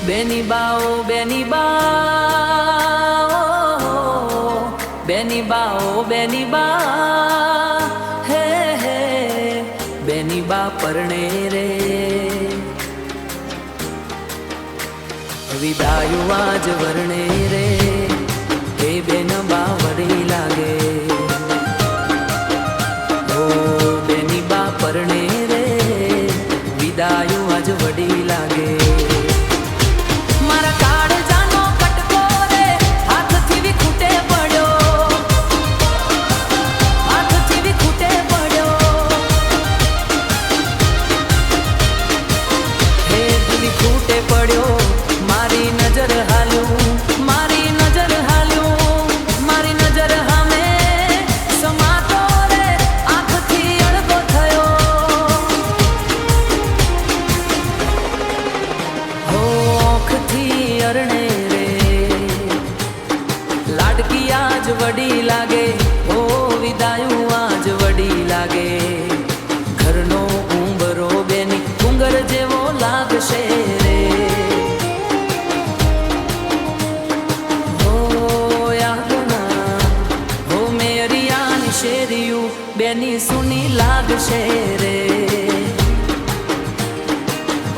બેની બાઓ બેની બાઓ બેની બાઓ બેની બા હે હે બેની બા પરણે રે વિદાયું આજ વર્ણે રે હે બેન બા વરી લાગે ઓ બેની બા પરણે રે વિદાયું આજ વડી લાગે લાડકી આજ વડી લાગે ઓ વિદાયું આજ વડી લાગે ઘરનો ઉંબરો બેની ઉંગર જેવો લાગશે રે હો યાદના હો મેરિયાની શેરિયું બેની સુની લાગશે રે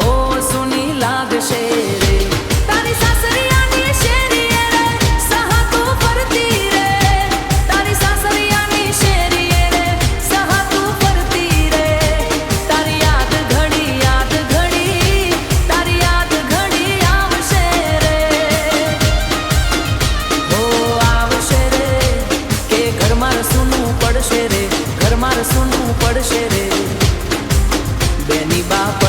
ઓ સુની લાગશે રે તારી સાસરિયાની શેરીએ રે સહા તું ફરતી રે તારી સાસરિયાની શેરીએ રે સહા તું ફરતી રે તારી યાદ ઘડી તારી યાદ ઘડી આવશે રે હો આવશે રે કે ઘરમાં સૂનું પડશે રે ઘરમાં સૂનું પડશે રે બેની બાપ